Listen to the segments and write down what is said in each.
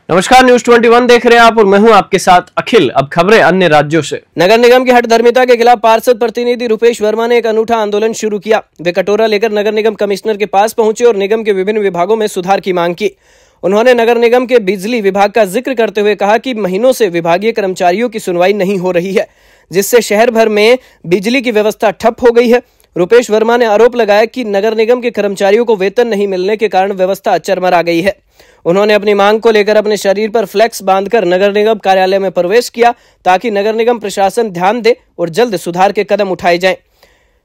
नमस्कार, न्यूज 21 देख रहे हैं आप और मैं हूं आपके साथ अखिल। अब खबरें अन्य राज्यों से। नगर निगम की हठधर्मिता के खिलाफ पार्षद प्रतिनिधि रुपेश वर्मा ने एक अनूठा आंदोलन शुरू किया। वे कटोरा लेकर नगर निगम कमिश्नर के पास पहुंचे और निगम के विभिन्न विभागों में सुधार की मांग की। उन्होंने नगर निगम के बिजली विभाग का जिक्र करते हुए कहा कि महीनों से विभागीय कर्मचारियों की सुनवाई नहीं हो रही है, जिससे शहर भर में बिजली की व्यवस्था ठप हो गई है। रुपेश वर्मा ने आरोप लगाया कि नगर निगम के कर्मचारियों को वेतन नहीं मिलने के कारण व्यवस्था चरमरा गई है। उन्होंने अपनी मांग को लेकर अपने शरीर पर फ्लेक्स बांधकर नगर निगम कार्यालय में प्रवेश किया ताकि नगर निगम प्रशासन ध्यान दे और जल्द सुधार के कदम उठाए जाएं।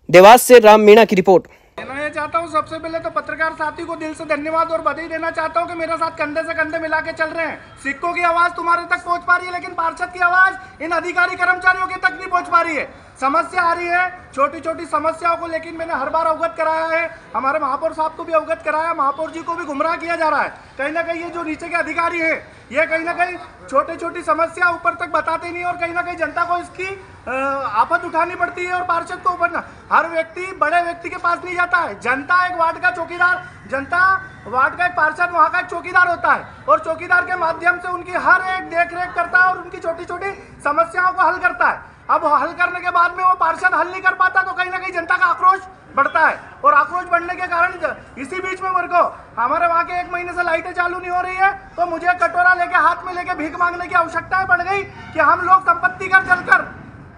देवास से राम मीणा की रिपोर्ट। मैं चाहता हूं सबसे पहले तो पत्रकार साथी को दिल से धन्यवाद और बधाई देना चाहता हूं कि मेरे साथ कंधे से कंधे मिला के चल रहे हैं। सिक्कों की आवाज तुम्हारे तक पहुंच पा रही है, लेकिन पार्षद की आवाज इन अधिकारी कर्मचारियों के तक नहीं पहुंच पा रही है। समस्या आ रही है, छोटी छोटी समस्याओं को, लेकिन मैंने हर बार अवगत कराया है। हमारे महापौर साहब को भी अवगत कराया, महापौर जी को भी गुमराह किया जा रहा है। कहीं ना कहीं ये जो नीचे के अधिकारी हैं, ये कहीं ना कहीं छोटी छोटी समस्या ऊपर तक बताते नहीं और कहीं ना कहीं जनता को इसकी आफत उठानी पड़ती है और पार्षद को ऊपर हर व्यक्ति बड़े व्यक्ति के पास नहीं जाता है। जनता एक वार्ड का चौकीदार, जनता वार्ड का एक पार्षद वहाँ का एक चौकीदार होता है और चौकीदार के माध्यम से उनकी हर एक देख रेख करता है और उनकी छोटी छोटी समस्याओं को हल करता है। अब हल करने के बाद में वो पार्षद हल नहीं कर पाता तो कहीं ना कहीं जनता का आक्रोश बढ़ता है और आक्रोश बढ़ने के कारण इसी बीच में मेरे को हमारे वहाँ के 1 महीने से लाइटें चालू नहीं हो रही है, तो मुझे कटोरा लेके हाथ में लेके भीख मांगने की आवश्यकता पड़ गई कि हम लोग संपत्ति कर जलकर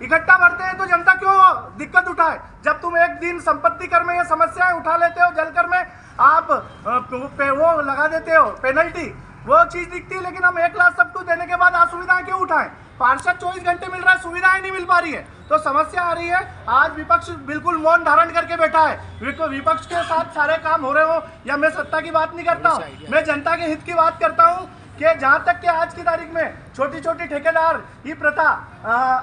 इकट्ठा भरते हैं तो जनता क्यों दिक्कत उठाए। जब तुम एक दिन संपत्ति कर में ये समस्याएं उठा लेते हो, जलकर में आप वो लगा देते हो पेनल्टी, वो चीज दिखती है, लेकिन हम 1 लाख सब कुछ देने के बाद असुविधाएं क्यों उठाएं। पार्षद 24 घंटे मिल रहा है, सुविधाएं नहीं मिल पा रही है, तो समस्या आ रही है। आज विपक्ष बिल्कुल मौन धारण करके बैठा है। विपक्ष के साथ सारे काम हो रहे हो या मैं सत्ता की बात नहीं करता हूँ, मैं जनता के हित की बात करता हूँ कि जहां तक कि आज की तारीख में छोटी छोटी ठेकेदार ये प्रथा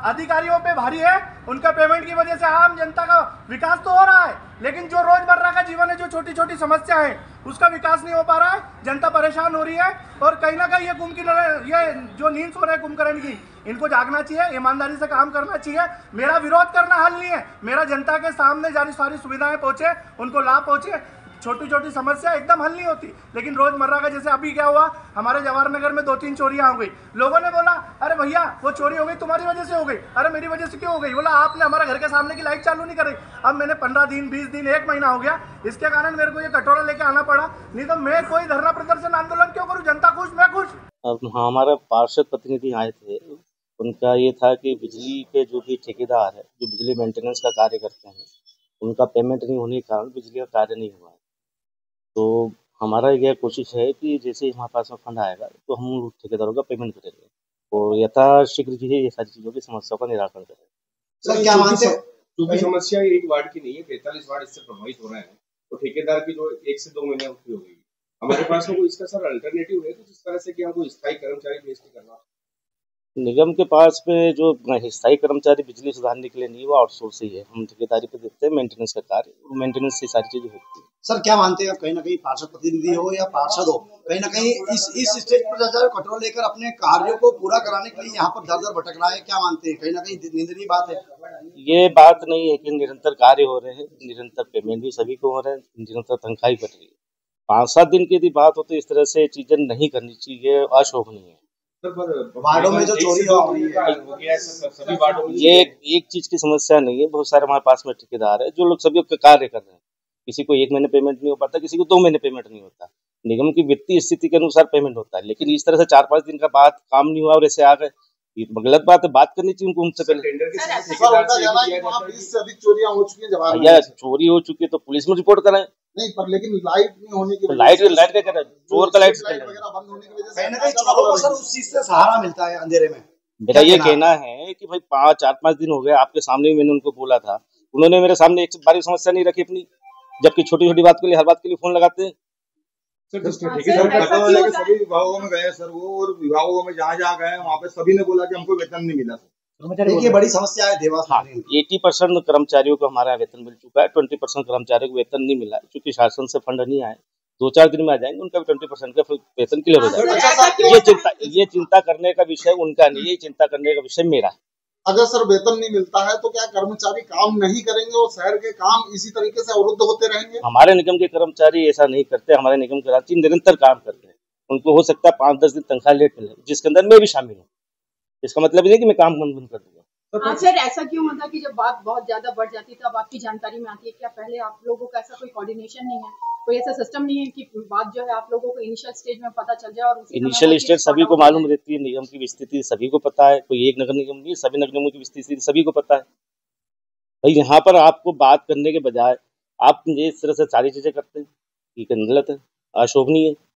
अधिकारियों पे भारी है। उनका पेमेंट की वजह से आम जनता का विकास तो हो रहा है, लेकिन जो रोजमर्रा का जीवन है, जो छोटी छोटी समस्या है, उसका विकास नहीं हो पा रहा है। जनता परेशान हो रही है और कहीं ना कहीं ये जो नींद सो रहे हैं कुंभकर्ण की, इनको जागना चाहिए, ईमानदारी से काम करना चाहिए। मेरा विरोध करना हल नहीं है, मेरा जनता के सामने जारी सारी सुविधाएं पहुंचे, उनको लाभ पहुंचे। छोटी छोटी समस्या एकदम हल नहीं होती, लेकिन रोजमर्रा का, जैसे अभी क्या हुआ, हमारे जवाहर नगर में 2-3 चोरियां हो गई। लोगों ने बोला अरे भैया वो चोरी हो गई तुम्हारी वजह से हो गई। अरे मेरी वजह से क्यों हो गई? बोला आपने हमारे घर के सामने की लाइट चालू नहीं करी। अब मैंने 15 दिन 20 दिन 1 महीना हो गया, इसके कारण मेरे को ये कटोरा लेके आना पड़ा, नहीं तो मैं कोई धरना प्रदर्शन आंदोलन क्यों करूँ? जनता खुश, मैं खुश। अब हमारा पार्षद प्रतिनिधि आए थे, उनका ये था कि बिजली के जो भी ठेकेदार है, जो बिजली मेंटेनेंस का कार्य करते हैं, उनका पेमेंट नहीं होने के कारण बिजली का कार्य नहीं हुआ है। तो हमारा यह कोशिश है कि जैसे ही हमारे पास में फंड आएगा तो हम ठेकेदारों का पेमेंट करेंगे और यथाशीघ्र जो है ये सारी चीज़ों की समस्याओं का निराकरण करेंगे। सर क्या मानते हैं? क्योंकि समस्या एक वार्ड की नहीं है, 43 वार्ड इससे प्रभावित हो रहे हैं, तो ठेकेदार की जो 1 से 2 महीने की हो गई। हमारे पास में कोई इसका सर अल्टरनेटिव है कुछ इस तरह से कि हम कोई स्थायी कर्मचारी भेज के करवा? निगम के पास में जो स्थायी कर्मचारी बिजली सुधारने के लिए नहीं, वो आउटसोर्स ही है। हम ठेकेदारी पे देते हैं मेंटेनेंस का कार्य, मेंटेनेंस से सारी चीजें होती है। सर क्या मानते हैं आप, कहीं ना कहीं पार्षद प्रतिनिधि हो या पार्षद हो, कहीं ना कहीं इस स्टेज पर जाकर कटोरा लेकर अपने कार्यों को पूरा कराने के लिए यहाँ पर दर दर भटक रहा है, क्या मानते हैं? कहीं ना कहीं निंदनीय बात है। ये बात नहीं है कि निरंतर कार्य हो रहे हैं, निरंतर पेमेंट भी सभी को हो रहे हैं, निरंतर तनख्वाही बढ़ रही है। 5-7 दिन की यदि बात हो तो इस तरह से चीजें नहीं करनी चाहिए, अशोभनीय है। वार्डों में जो चोरी हो रही है, सभी वार्डों में ये एक चीज की समस्या नहीं है, बहुत सारे हमारे पास में ठेकेदार है जो लोग सभी कार्य कर रहे हैं। किसी को 1 महीने पेमेंट नहीं हो पाता, किसी को 2 महीने पेमेंट नहीं होता। निगम की वित्तीय स्थिति के अनुसार पेमेंट होता है, लेकिन इस तरह से 4-5 दिन का बाद काम नहीं हुआ और ऐसे आ गए, ये गलत बात है। बात करनी चाहिए उनको उनसे पहले। चोरियां हो चुकी है, भैया चोरी हो चुकी है तो पुलिस में रिपोर्ट कराएं। नहीं पर लेकिन लाइट नहीं होने की लाइट क्या करें, चोर का लाइट वगैरह बंद होने की वजह से कहीं ना कहीं चोरों को सर उस चीज से सहारा मिलता है अंधेरे में। मेरा ये कहना है कि भाई 4-5 दिन हो गए, आपके सामने भी मैंने उनको बोला था, उन्होंने मेरे सामने एक बारी समस्या नहीं रखी अपनी, जबकि छोटी छोटी बात के लिए हर बात के लिए फोन लगाते हैं। सभी विभागों में गए सर वो, और विभागों में जहाँ गए वहाँ पे सभी ने बोला कि हमको वेतन नहीं मिला सर। ये बड़ी समस्या है देवास में। 80% कर्मचारियों को हमारा वेतन मिल चुका है, 20% कर्मचारियों को वेतन नहीं मिला क्योंकि शासन से फंड नहीं आए। 2-4 दिन में आ जाएंगे, उनका भी 20% का वेतन क्लियर हो जाएगा। ये चिंता करने का विषय उनका नहीं है, चिंता करने का विषय मेरा है। अगर सर वेतन नहीं मिलता है तो क्या कर्मचारी काम नहीं करेंगे और शहर के काम इसी तरीके से अवरुद्ध होते रहेंगे? हमारे निगम के कर्मचारी ऐसा नहीं करते, हमारे निगम के कर्मचारी निरंतर काम करते हैं। उनको हो सकता है 5-10 दिन तनख्वाह लेट मिले, जिसके अंदर मैं भी शामिल हूँ। इसका मतलब ये नहीं कि मैं काम बंद कर दूंगा। हाँ सर, ऐसा क्यों होता कि जब बात बहुत ज्यादा बढ़ जाती है तब आपकी जानकारी में आती है? क्या पहले आप लोगों का ऐसा कोई कोऑर्डिनेशन नहीं है, कोई ऐसा सिस्टम नहीं है कि बात जो है आप लोगों को इनिशियल स्टेज में पता चल जाए? और इनिशियल स्टेज सभी को मालूम रहती है, निगम की स्थिति सभी को पता है, कोई एक नगर निगम नहीं, सभी नगर निगमों की स्थिति सभी को पता है। भाई यहाँ पर आपको बात करने के बजाय आप मुझे इस तरह से सारी चीजें करते हैं, ये गलत है, अशोभनीय है।